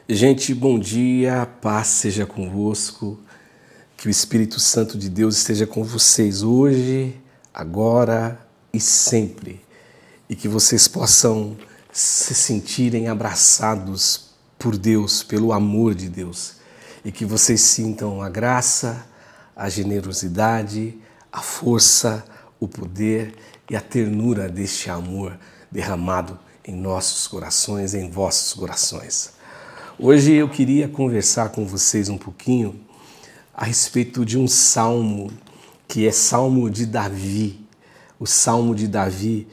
Gente, bom dia, paz seja convosco, que o Espírito Santo de Deus esteja com vocês hoje, agora e sempre, e que vocês possam se sentirem abraçados por Deus, pelo amor de Deus, e que vocês sintam a graça, a generosidade, a força, o poder e a ternura deste amor derramado em nossos corações, em vossos corações. Hoje eu queria conversar com vocês um pouquinho a respeito de um salmo, que é Salmo de Davi. O Salmo de Davi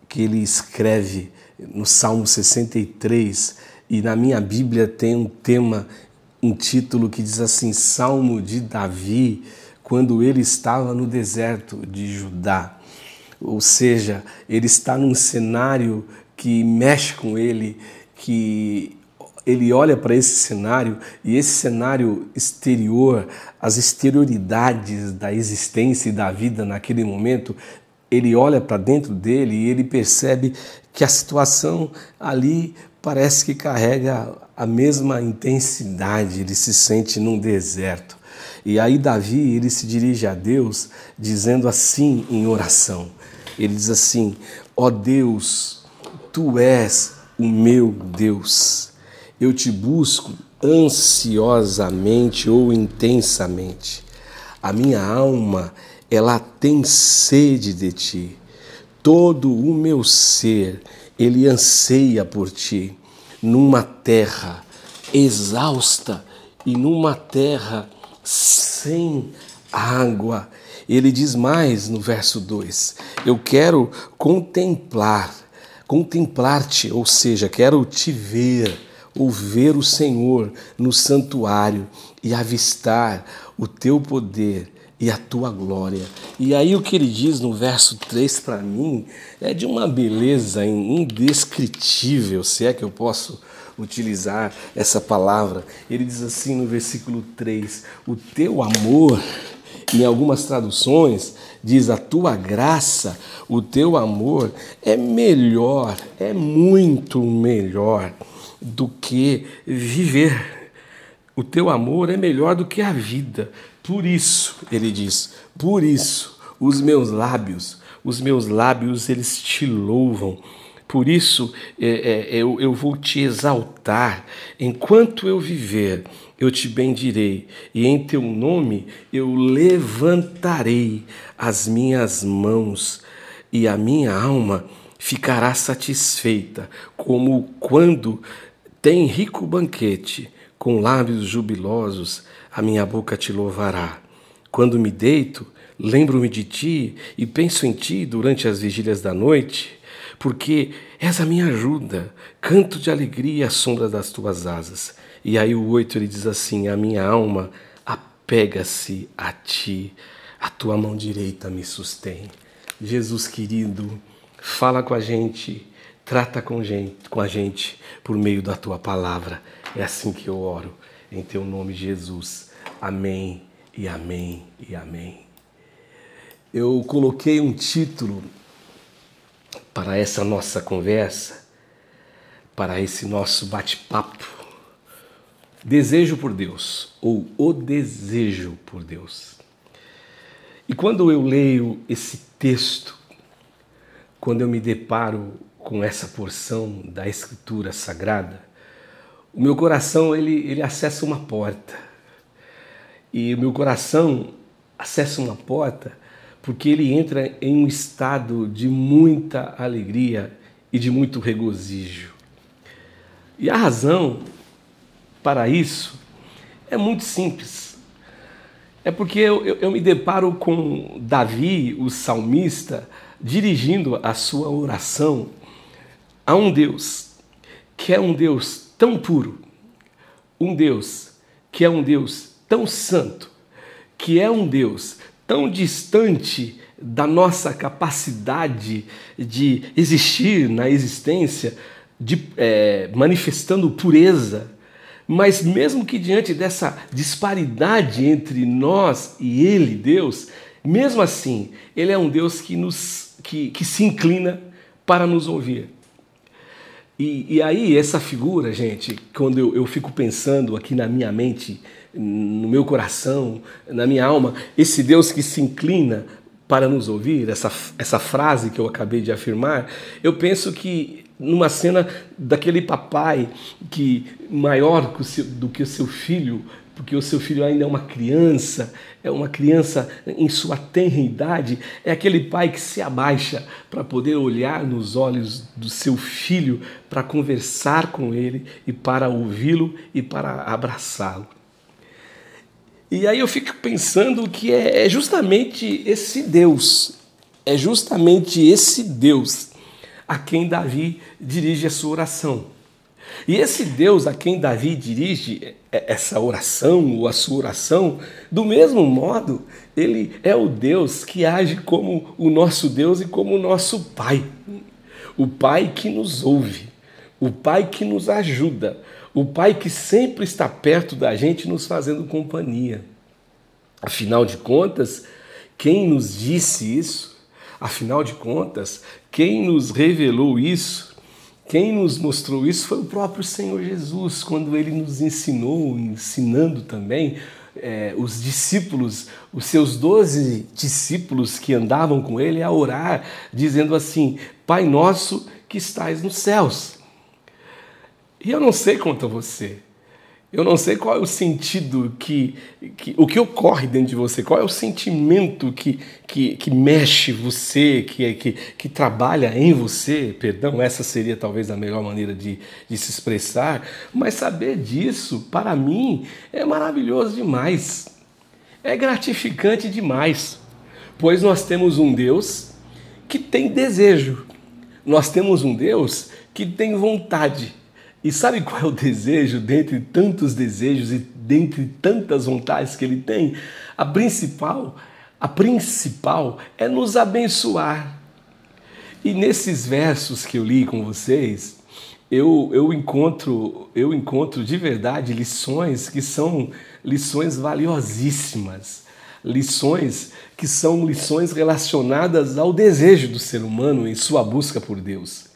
que ele escreve no Salmo 63, e na minha Bíblia tem um título que diz assim, Salmo de Davi, quando ele estava no deserto de Judá. Ou seja, ele está num cenário que mexe com ele, que ele olha para esse cenário e esse cenário exterior, as exterioridades da existência e da vida naquele momento, ele olha para dentro dele e ele percebe que a situação ali parece que carrega a mesma intensidade, ele se sente num deserto. E aí Davi, ele se dirige a Deus dizendo assim em oração, ele diz assim, ó Deus, Tu és o meu Deus. Eu te busco ansiosamente ou intensamente. A minha alma, ela tem sede de ti. Todo o meu ser, ele anseia por ti. Numa terra exausta e numa terra sem água. Ele diz mais no verso 2, eu quero contemplar-te, ou seja, quero te ver, ou ver o Senhor no santuário e avistar o teu poder e a tua glória. E aí o que ele diz no verso 3 para mim é de uma beleza indescritível, se é que eu posso utilizar essa palavra. Ele diz assim no versículo 3, o teu amor, em algumas traduções, diz a tua graça, o teu amor é melhor, é muito melhor do que viver. O teu amor é melhor do que a vida. Por isso, ele diz, por isso, os meus lábios, eles te louvam. Por isso, eu vou te exaltar. Enquanto eu viver, eu te bendirei. E em teu nome eu levantarei as minhas mãos. E a minha alma ficará satisfeita, como quando tem rico banquete, com lábios jubilosos, a minha boca te louvará. Quando me deito, lembro-me de ti e penso em ti durante as vigílias da noite, porque és a minha ajuda, canto de alegria à sombra das tuas asas. E aí o 8 ele diz assim, a minha alma apega-se a ti, a tua mão direita me sustém. Jesus querido, fala com a gente, trata com a gente por meio da tua palavra. É assim que eu oro, em teu nome, Jesus. Amém e amém e amém. Eu coloquei um título para essa nossa conversa, para esse nosso bate-papo. Desejo por Deus, ou o desejo por Deus. E quando eu leio esse texto, quando eu me deparo com essa porção da Escritura Sagrada, o meu coração ele acessa uma porta. E o meu coração acessa uma porta porque ele entra em um estado de muita alegria e de muito regozijo. E a razão para isso é muito simples. É porque eu me deparo com Davi, o salmista, dirigindo a sua oração a um Deus que é um Deus tão puro, um Deus que é um Deus tão santo, que é um Deus tão distante da nossa capacidade de existir na existência, manifestando pureza, mas mesmo que diante dessa disparidade entre nós e Ele, Deus, mesmo assim, Ele é um Deus que se inclina para nos ouvir. E aí, essa figura, gente, quando eu fico pensando aqui na minha mente, no meu coração, na minha alma, esse Deus que se inclina para nos ouvir, essa frase que eu acabei de afirmar, eu penso que numa cena daquele papai que maior do que o seu filho, porque o seu filho ainda é uma criança em sua tenra idade, é aquele pai que se abaixa para poder olhar nos olhos do seu filho, para conversar com ele e para ouvi-lo e para abraçá-lo. E aí eu fico pensando que é justamente esse Deus a quem Davi dirige a sua oração. E esse Deus a quem Davi dirige essa oração, ou a sua oração, do mesmo modo, ele é o Deus que age como o nosso Deus e como o nosso Pai. O Pai que nos ouve, o Pai que nos ajuda, o Pai que sempre está perto da gente nos fazendo companhia. Afinal de contas, quem nos disse isso? Afinal de contas, quem nos revelou isso? Quem nos mostrou isso foi o próprio Senhor Jesus, quando Ele nos ensinou, ensinando também os discípulos, os seus 12 discípulos que andavam com Ele a orar, dizendo assim: Pai nosso que estais nos céus. E eu não sei quanto a você, eu não sei qual é o sentido o que ocorre dentro de você, qual é o sentimento que mexe você, que trabalha em você, perdão, essa seria talvez a melhor maneira de se expressar, mas saber disso, para mim, é maravilhoso demais, é gratificante demais, pois nós temos um Deus que tem desejo, nós temos um Deus que tem vontade. E sabe qual é o desejo, dentre tantos desejos e dentre tantas vontades que Ele tem? A principal é nos abençoar. E nesses versos que eu li com vocês, eu encontro de verdade lições que são lições valiosíssimas. Lições que são lições relacionadas ao desejo do ser humano em sua busca por Deus.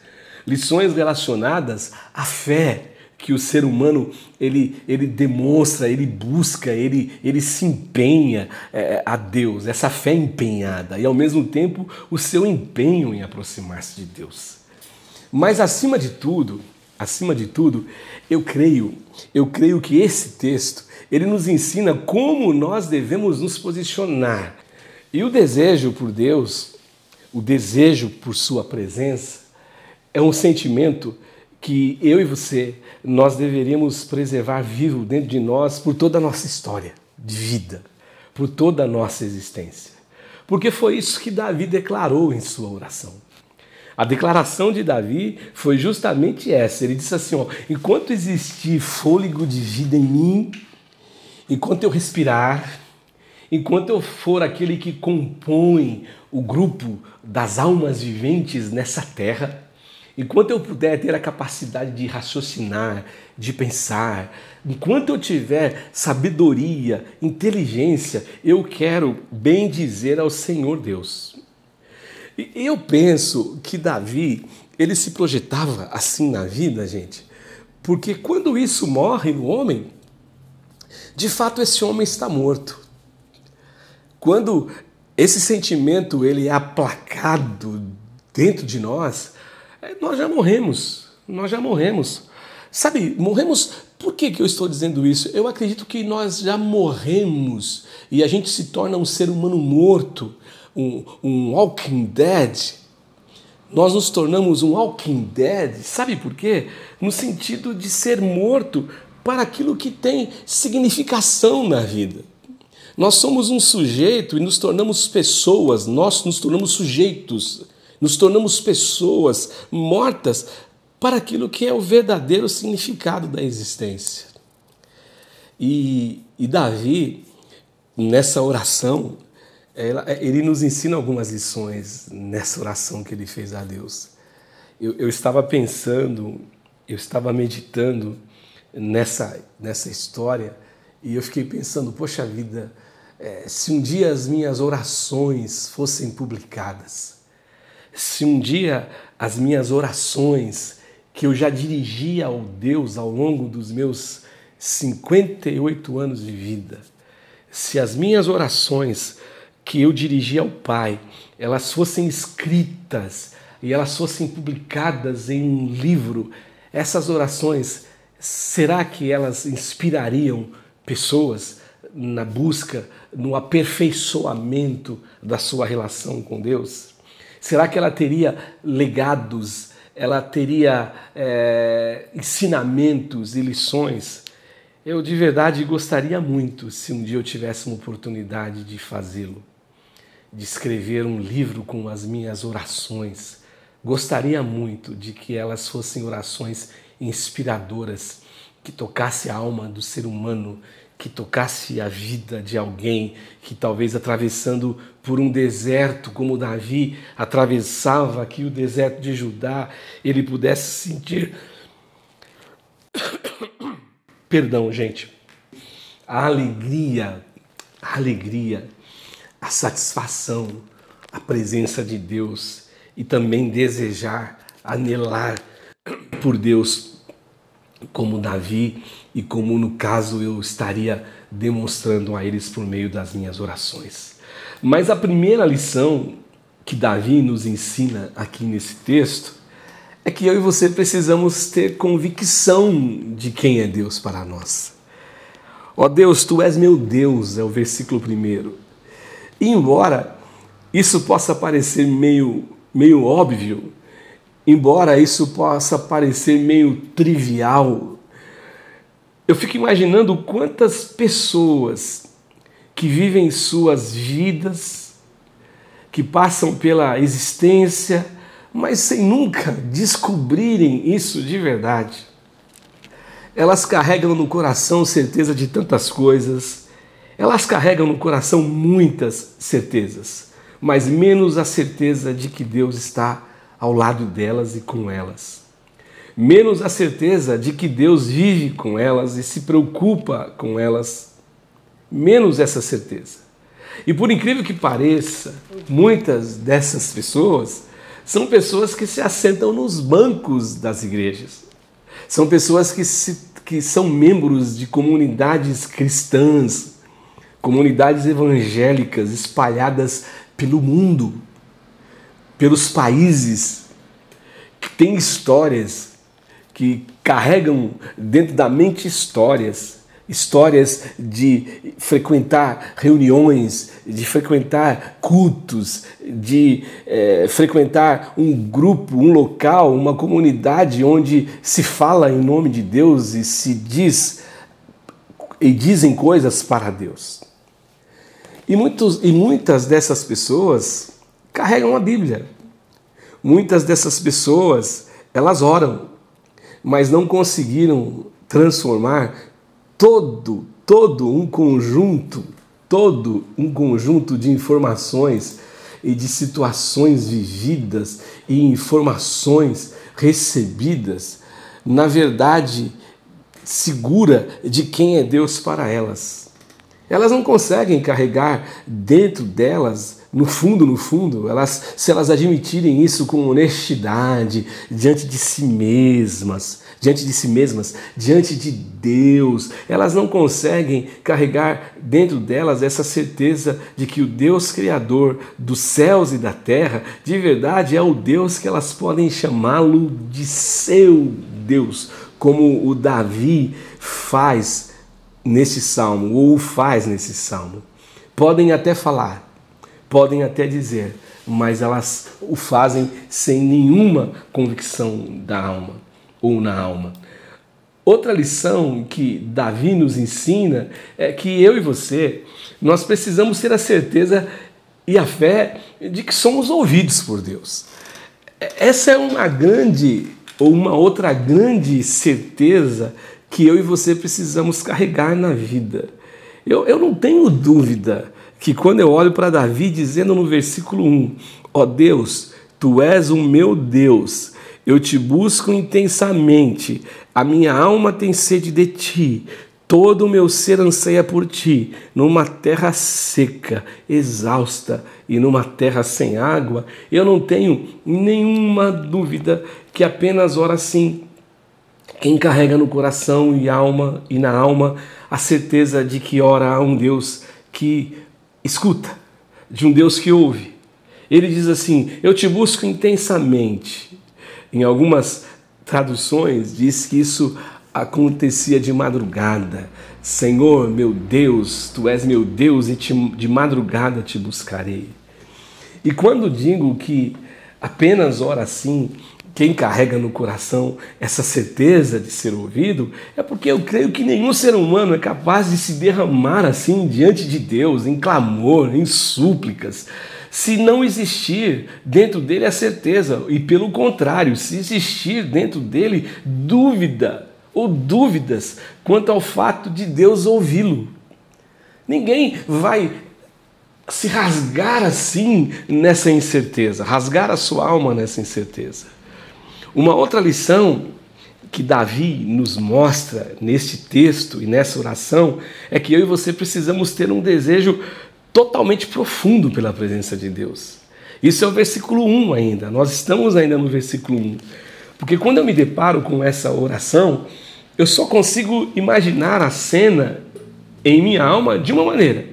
Lições relacionadas à fé que o ser humano ele demonstra, ele busca, ele se empenha a Deus, essa fé empenhada e ao mesmo tempo o seu empenho em aproximar-se de Deus. Mas acima de tudo, eu creio que esse texto ele nos ensina como nós devemos nos posicionar. E o desejo por Deus, o desejo por sua presença, é um sentimento que eu e você, nós deveríamos preservar vivo dentro de nós por toda a nossa história de vida, por toda a nossa existência. Porque foi isso que Davi declarou em sua oração. A declaração de Davi foi justamente essa. Ele disse assim, enquanto existir fôlego de vida em mim, enquanto eu respirar, enquanto eu for aquele que compõe o grupo das almas viventes nessa terra, enquanto eu puder ter a capacidade de raciocinar, de pensar, enquanto eu tiver sabedoria, inteligência, eu quero bem dizer ao Senhor Deus. E eu penso que Davi, ele se projetava assim na vida, gente, porque quando isso morre no homem, de fato esse homem está morto. Quando esse sentimento ele é aplacado dentro de nós já morremos. Sabe, morremos, por que eu estou dizendo isso? Eu acredito que nós já morremos e a gente se torna um ser humano morto, um walking dead. Nós nos tornamos um walking dead, sabe por quê? No sentido de ser morto para aquilo que tem significação na vida. Nós somos um sujeito e nos tornamos pessoas, nós nos tornamos sujeitos, nos tornamos pessoas mortas para aquilo que é o verdadeiro significado da existência. E Davi, nessa oração, ele nos ensina algumas lições nessa oração que ele fez a Deus. Eu estava pensando, eu estava meditando nessa história e eu fiquei pensando, poxa vida, se um dia as minhas orações fossem publicadas, se um dia as minhas orações que eu já dirigi ao Deus ao longo dos meus 58 anos de vida, se as minhas orações que eu dirigi ao Pai, elas fossem escritas e elas fossem publicadas em um livro, essas orações, será que elas inspirariam pessoas na busca, no aperfeiçoamento da sua relação com Deus? Será que ela teria legados, ela teria ensinamentos e lições? Eu de verdade gostaria muito, se um dia eu tivesse uma oportunidade de fazê-lo, de escrever um livro com as minhas orações. Gostaria muito de que elas fossem orações inspiradoras, que tocasse a alma do ser humano, que tocasse a vida de alguém que talvez atravessando por um deserto, como Davi atravessava aqui o deserto de Judá, ele pudesse sentir... Perdão, gente. A alegria, a satisfação, a presença de Deus e também desejar, anelar por Deus, como Davi e como no caso eu estaria demonstrando a eles por meio das minhas orações. Mas a primeira lição que Davi nos ensina aqui nesse texto é que eu e você precisamos ter convicção de quem é Deus para nós. Ó Deus, Tu és meu Deus, é o versículo 1. E embora isso possa parecer meio óbvio, embora isso possa parecer meio trivial, eu fico imaginando quantas pessoas que vivem suas vidas, que passam pela existência, mas sem nunca descobrirem isso de verdade. Elas carregam no coração certeza de tantas coisas, elas carregam no coração muitas certezas, mas menos a certeza de que Deus está ao lado delas e com elas. Menos a certeza de que Deus vive com elas e se preocupa com elas. Menos essa certeza. E por incrível que pareça, muitas dessas pessoas são pessoas que se assentam nos bancos das igrejas. São pessoas que são membros de comunidades cristãs, comunidades evangélicas espalhadas pelo mundo, pelos países, que têm histórias, que carregam dentro da mente histórias de frequentar reuniões, de frequentar cultos, de frequentar um grupo, um local, uma comunidade onde se fala em nome de Deus e se diz e dizem coisas para Deus. E muitas dessas pessoas carregam a Bíblia. Muitas dessas pessoas, elas oram, mas não conseguiram transformar todo um conjunto de informações e de situações vividas e informações recebidas, na verdade segura de quem é Deus para elas. Elas não conseguem carregar dentro delas, no fundo, se elas admitirem isso com honestidade, diante de si mesmas, diante de Deus, elas não conseguem carregar dentro delas essa certeza de que o Deus Criador dos céus e da terra, de verdade é o Deus que elas podem chamá-lo de seu Deus, como o Davi faz nesse salmo, ou faz nesse salmo. Podem até falar, podem até dizer, mas elas o fazem sem nenhuma convicção da alma ou na alma. Outra lição que Davi nos ensina é que eu e você, nós precisamos ter a certeza e a fé de que somos ouvidos por Deus. Essa é uma outra grande certeza que eu e você precisamos carregar na vida. Eu não tenho dúvida que quando eu olho para Davi dizendo no versículo 1, ó Deus, Tu és o meu Deus, eu te busco intensamente, a minha alma tem sede de Ti, todo o meu ser anseia por Ti, numa terra seca, exausta e numa terra sem água, eu não tenho nenhuma dúvida que apenas ora assim, Quem carrega no coração e na alma a certeza de que ora a um Deus que escuta, de um Deus que ouve. Ele diz assim: eu te busco intensamente. Em algumas traduções diz que isso acontecia de madrugada. Senhor, meu Deus, tu és meu Deus e de madrugada te buscarei. E quando digo que apenas ora assim, quem carrega no coração essa certeza de ser ouvido, é porque eu creio que nenhum ser humano é capaz de se derramar assim diante de Deus, em clamor, em súplicas, se não existir dentro dele a certeza, e pelo contrário, se existir dentro dele dúvida ou dúvidas quanto ao fato de Deus ouvi-lo. Ninguém vai se rasgar assim nessa incerteza, rasgar a sua alma nessa incerteza. Uma outra lição que Davi nos mostra neste texto e nessa oração é que eu e você precisamos ter um desejo totalmente profundo pela presença de Deus. Isso é o versículo 1 ainda, nós estamos ainda no versículo 1. Porque quando eu me deparo com essa oração, eu só consigo imaginar a cena em minha alma de uma maneira,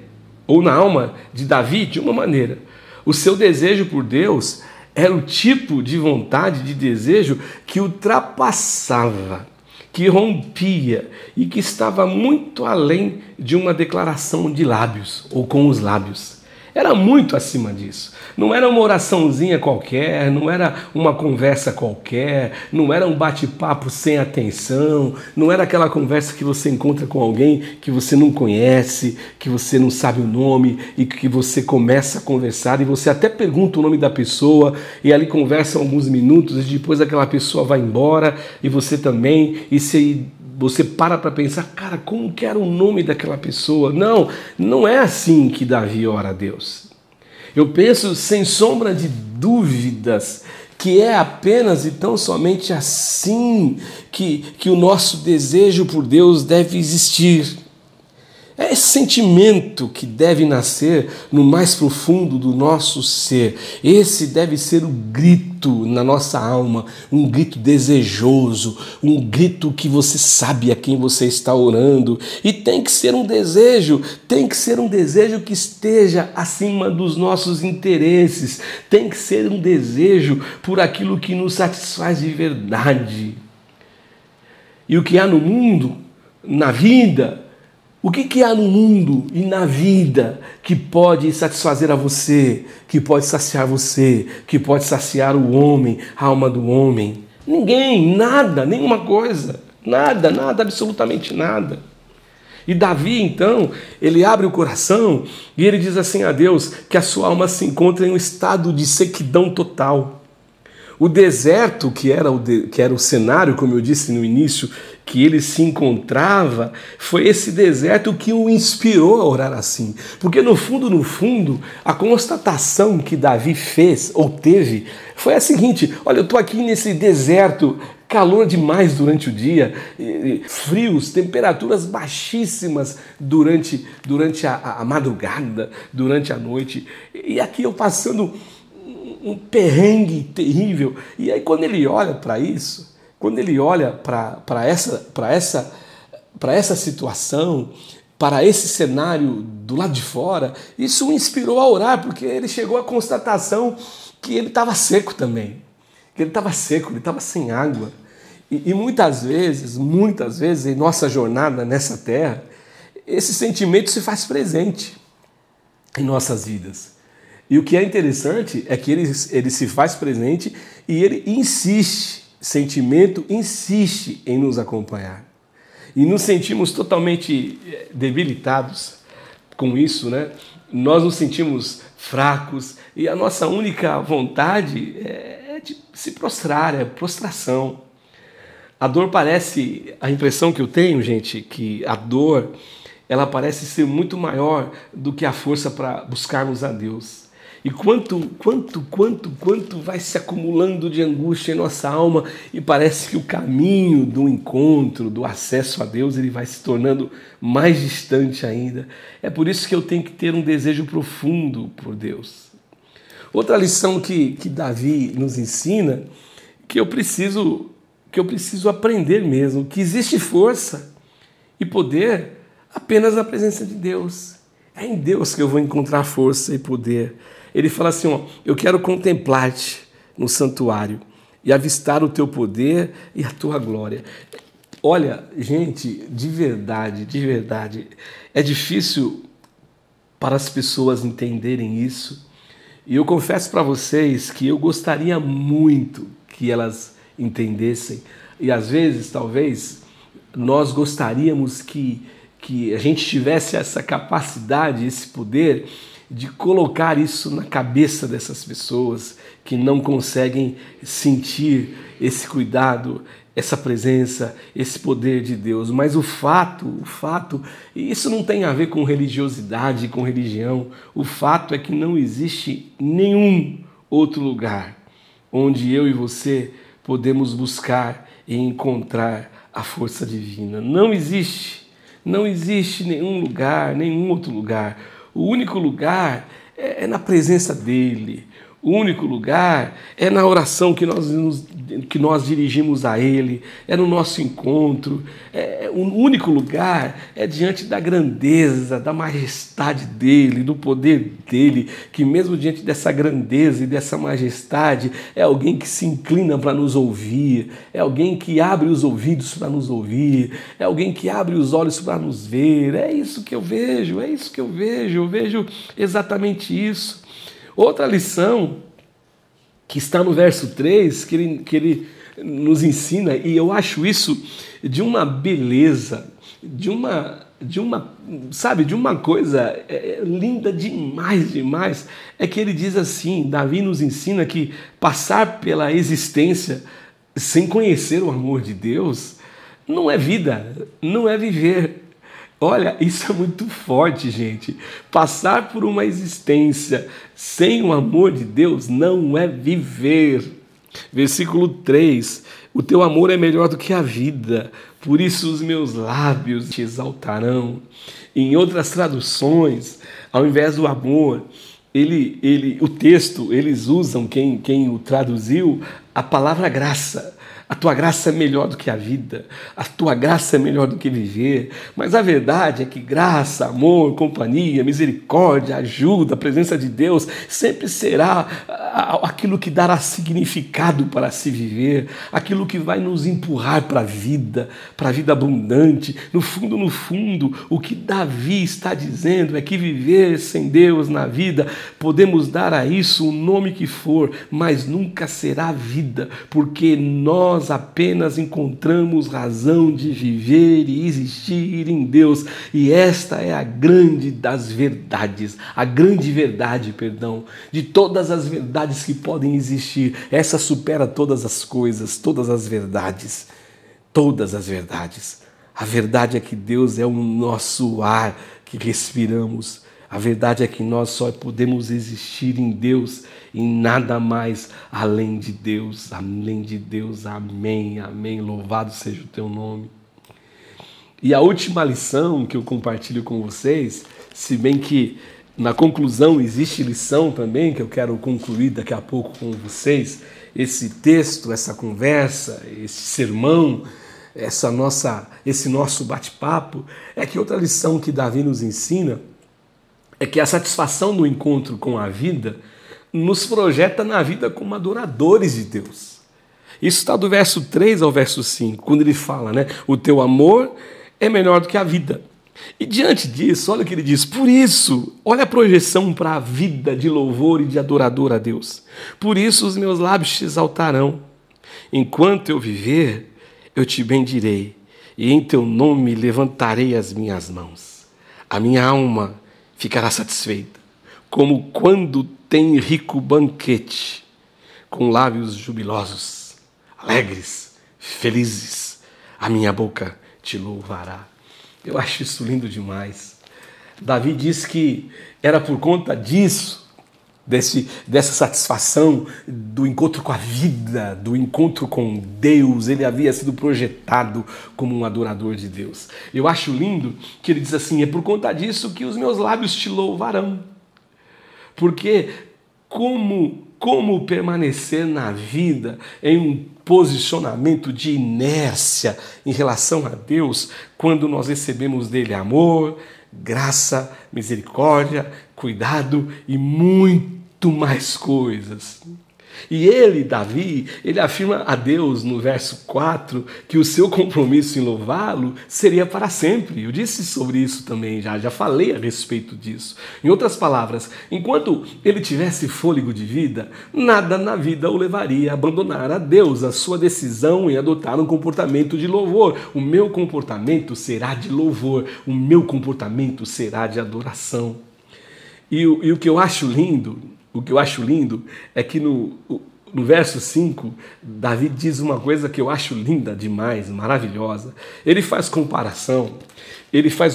ou na alma de Davi de uma maneira. O seu desejo por Deus era o tipo de vontade, de desejo que ultrapassava, que rompia e que estava muito além de uma declaração de lábios ou com os lábios. Era muito acima disso. Não era uma oraçãozinha qualquer, não era uma conversa qualquer, não era um bate-papo sem atenção, não era aquela conversa que você encontra com alguém que você não conhece, que você não sabe o nome e que você começa a conversar e você até pergunta o nome da pessoa e ali conversam alguns minutos e depois aquela pessoa vai embora e você também, e se você para pensar, cara, como que era o nome daquela pessoa? Não, não é assim que Davi ora a Deus. Eu penso, sem sombra de dúvidas, que é apenas e tão somente assim que o nosso desejo por Deus deve existir. É esse sentimento que deve nascer no mais profundo do nosso ser. Esse deve ser o grito na nossa alma, um grito desejoso, um grito que você sabe a quem você está orando. E tem que ser um desejo que esteja acima dos nossos interesses. Tem que ser um desejo por aquilo que nos satisfaz de verdade. E o que há no mundo, na vida, o que há no mundo e na vida que pode satisfazer a você, que pode saciar você, que pode saciar o homem, a alma do homem? Ninguém, nada, nenhuma coisa, nada, absolutamente nada. E Davi, então, ele abre o coração e ele diz assim a Deus que a sua alma se encontra em um estado de sequidão total. O deserto, que era o cenário, como eu disse no início, que ele se encontrava, foi esse deserto que o inspirou a orar assim. Porque no fundo, a constatação que Davi fez, ou teve, foi a seguinte: olha, eu estou aqui nesse deserto, calor demais durante o dia, frios, temperaturas baixíssimas durante a madrugada, durante a noite, e aqui eu passando um perrengue terrível. E aí quando ele olha para isso, quando ele olha para essa situação, para esse cenário do lado de fora, isso o inspirou a orar, porque ele chegou à constatação que ele estava seco também, que ele estava seco, ele estava sem água. E muitas vezes, em nossa jornada nessa terra, esse sentimento se faz presente em nossas vidas. E o que é interessante é que ele se faz presente e ele sentimento insiste em nos acompanhar. E nos sentimos totalmente debilitados com isso, né? Nós nos sentimos fracos e a nossa única vontade é de se prostrar, é prostração. A dor a impressão que eu tenho, gente, que a dor, ela parece ser muito maior do que a força para buscarmos a Deus. E quanto vai se acumulando de angústia em nossa alma e parece que o caminho do encontro, do acesso a Deus, ele vai se tornando mais distante ainda. É por isso que eu tenho que ter um desejo profundo por Deus. Outra lição que Davi nos ensina, que eu preciso que eu preciso aprender mesmo, que existe força e poder apenas na presença de Deus. É em Deus que eu vou encontrar força e poder. Ele fala assim, ó, eu quero contemplar-te no santuário e avistar o teu poder e a tua glória. Olha, gente, de verdade, é difícil para as pessoas entenderem isso. E eu confesso para vocês que eu gostaria muito que elas entendessem. E às vezes, talvez, nós gostaríamos que a gente tivesse essa capacidade, esse poder de colocar isso na cabeça dessas pessoas que não conseguem sentir esse cuidado, essa presença, esse poder de Deus. Mas o fato, e isso não tem a ver com religiosidade, com religião, o fato é que não existe nenhum outro lugar onde eu e você podemos buscar e encontrar a força divina. Não existe nenhum lugar, nenhum outro lugar. O único lugar é na presença dEle. O único lugar é na oração que nós dirigimos a Ele, é no nosso encontro. O único lugar é diante da grandeza, da majestade dEle, do poder dEle, que mesmo diante dessa grandeza e dessa majestade, é alguém que se inclina para nos ouvir, é alguém que abre os ouvidos para nos ouvir, é alguém que abre os olhos para nos ver. É isso que eu vejo, eu vejo exatamente isso. Outra lição que está no verso 3, que ele nos ensina, e eu acho isso de uma beleza, de uma coisa linda demais, é que ele diz assim, Davi nos ensina que passar pela existência sem conhecer o amor de Deus não é vida, não é viver. Olha, isso é muito forte, gente. Passar por uma existência sem o amor de Deus não é viver. Versículo 3, o teu amor é melhor do que a vida, por isso os meus lábios te exaltarão. Em outras traduções, ao invés do amor, o texto, eles usam, quem o traduziu, a palavra graça. A tua graça é melhor do que a vida, a tua graça é melhor do que viver, mas a verdade é que graça, amor, companhia, misericórdia, ajuda, a presença de Deus sempre será aquilo que dará significado para se viver, aquilo que vai nos empurrar para a vida abundante. No fundo, o que Davi está dizendo é que viver sem Deus na vida, podemos dar a isso o nome que for, mas nunca será vida, porque nós apenas encontramos razão de viver e existir em Deus, e esta é a grande das verdades, de todas as verdades que podem existir. Essa supera todas as coisas, todas as verdades. A verdade é que Deus é o nosso ar que respiramos. A verdade é que nós só podemos existir em Deus, em nada mais além de Deus. Amém, amém. Louvado seja o teu nome. E a última lição que eu compartilho com vocês, se bem que na conclusão existe lição também, que eu quero concluir daqui a pouco com vocês, esse texto, essa conversa, esse sermão, esse nosso bate-papo, é que outra lição que Davi nos ensina é que a satisfação do encontro com a vida nos projeta na vida como adoradores de Deus. Isso está do verso 3 ao verso 5, quando ele fala, né? O teu amor é melhor do que a vida. E diante disso, olha o que ele diz, por isso, olha a projeção para a vida de louvor e de adorador a Deus. Por isso os meus lábios te exaltarão. Enquanto eu viver, eu te bendirei, e em teu nome levantarei as minhas mãos. A minha alma ficará satisfeita, como quando tem rico banquete, com lábios jubilosos, alegres, felizes, a minha boca te louvará. Eu acho isso lindo demais. Davi diz que era por conta disso, dessa satisfação do encontro com a vida, do encontro com Deus, ele havia sido projetado como um adorador de Deus. Eu acho lindo que ele diz assim, é por conta disso que os meus lábios te louvarão. Porque como permanecer na vida em um posicionamento de inércia em relação a Deus quando nós recebemos dele amor, graça, misericórdia, cuidado e muito mais coisas. E ele, Davi, ele afirma a Deus no verso 4 que o seu compromisso em louvá-lo seria para sempre. Eu disse sobre isso também, já falei a respeito disso. Em outras palavras, enquanto ele tivesse fôlego de vida, nada na vida o levaria a abandonar a Deus, a sua decisão em adotar um comportamento de louvor. O meu comportamento será de louvor, o meu comportamento será de adoração. E o que eu acho lindo, é que no verso 5, Davi diz uma coisa que eu acho linda demais, maravilhosa. Ele faz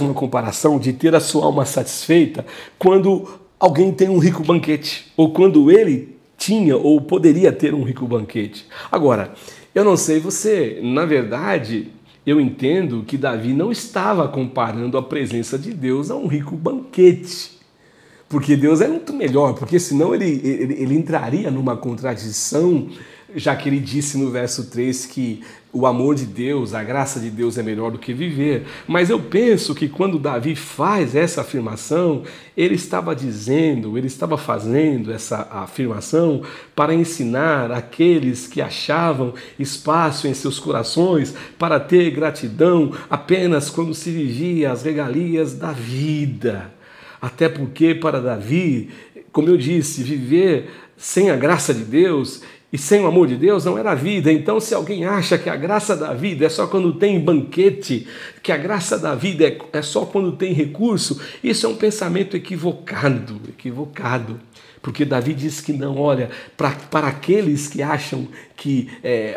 uma comparação de ter a sua alma satisfeita quando alguém tem um rico banquete, ou quando ele tinha ou poderia ter um rico banquete. Agora, eu não sei você, na verdade, eu entendo que Davi não estava comparando a presença de Deus a um rico banquete. Porque Deus é muito melhor, porque senão ele entraria numa contradição, já que ele disse no verso 3 que o amor de Deus, a graça de Deus é melhor do que viver. Mas eu penso que quando Davi faz essa afirmação, ele estava fazendo essa afirmação para ensinar aqueles que achavam espaço em seus corações para ter gratidão apenas quando se vivia as regalias da vida. Até porque para Davi, como eu disse, viver sem a graça de Deus e sem o amor de Deus não era vida. Então, se alguém acha que a graça da vida é só quando tem banquete, que a graça da vida é só quando tem recurso, isso é um pensamento equivocado. Porque Davi diz que não, olha, para aqueles que acham que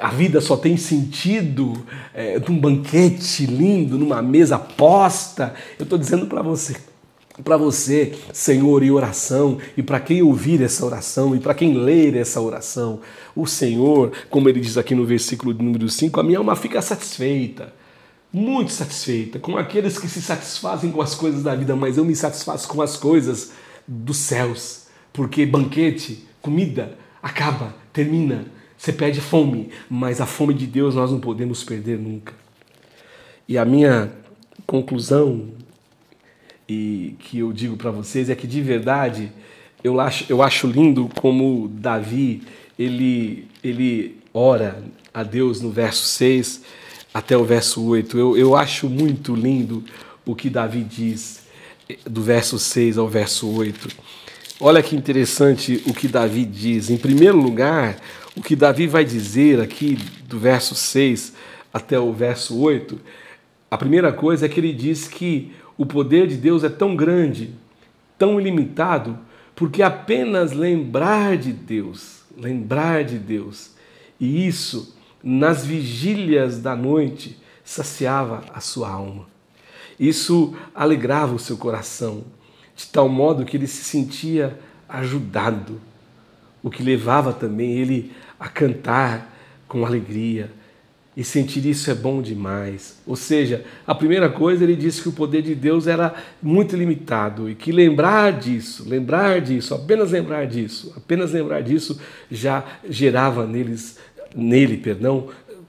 a vida só tem sentido num banquete lindo, numa mesa posta, eu estou dizendo para você, Senhor, em oração, e para quem ouvir essa oração, e para quem ler essa oração, o Senhor, como ele diz aqui no versículo número 5, a minha alma fica satisfeita, muito satisfeita, com aqueles que se satisfazem com as coisas da vida, mas eu me satisfaço com as coisas dos céus, porque banquete, comida, acaba, termina, você perde fome, mas a fome de Deus nós não podemos perder nunca. E a minha conclusão, e que eu digo para vocês, é que de verdade eu acho lindo como Davi ele ora a Deus no verso 6 até o verso 8. Eu acho muito lindo o que Davi diz do verso 6 ao verso 8. Olha que interessante o que Davi diz. Em primeiro lugar, o que Davi vai dizer aqui do verso 6 até o verso 8, a primeira coisa é que ele diz que o poder de Deus é tão grande, tão ilimitado, porque apenas lembrar de Deus, e isso nas vigílias da noite saciava a sua alma. Isso alegrava o seu coração, de tal modo que ele se sentia ajudado, o que levava também ele a cantar com alegria. E sentir isso é bom demais. Ou seja, a primeira coisa, ele disse que o poder de Deus era muito limitado e que lembrar disso, apenas lembrar disso já gerava nele,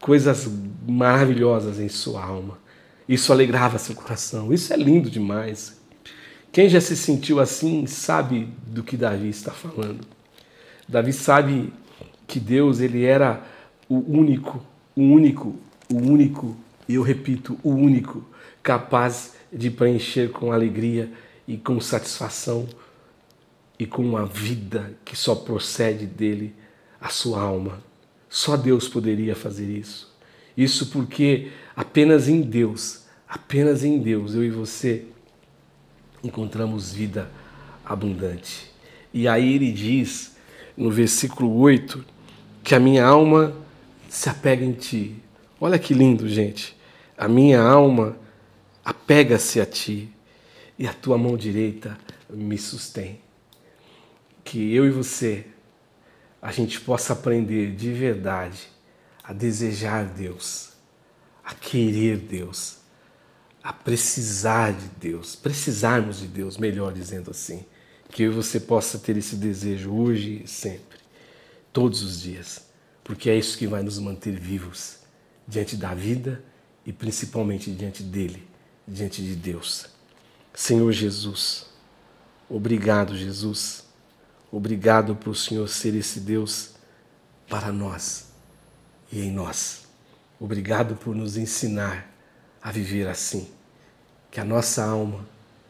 coisas maravilhosas em sua alma. Isso alegrava seu coração. Isso é lindo demais. Quem já se sentiu assim sabe do que Davi está falando. Davi sabe que Deus, ele era o único, e eu repito, o único capaz de preencher com alegria e com satisfação e com uma vida que só procede dele a sua alma. Só Deus poderia fazer isso. Isso porque apenas em Deus, eu e você encontramos vida abundante. E aí ele diz no versículo 8 que a minha alma se apega em ti. Olha que lindo, gente. A minha alma apega-se a ti e a tua mão direita me sustém. Que eu e você, a gente possa aprender de verdade a desejar Deus, a querer Deus, a precisar de Deus, precisarmos de Deus, melhor dizendo assim. Que eu e você possa ter esse desejo hoje e sempre, todos os dias. porque é isso que vai nos manter vivos diante da vida e principalmente diante dele, diante de Deus. Senhor Jesus, obrigado, Jesus. Obrigado por o Senhor ser esse Deus para nós e em nós. Obrigado por nos ensinar a viver assim. Que a nossa alma,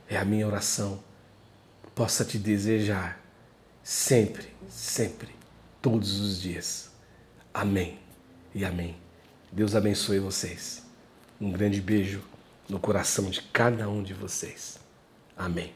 é a minha oração, possa te desejar sempre, sempre, todos os dias. Amém e amém. Deus abençoe vocês. Um grande beijo no coração de cada um de vocês. Amém.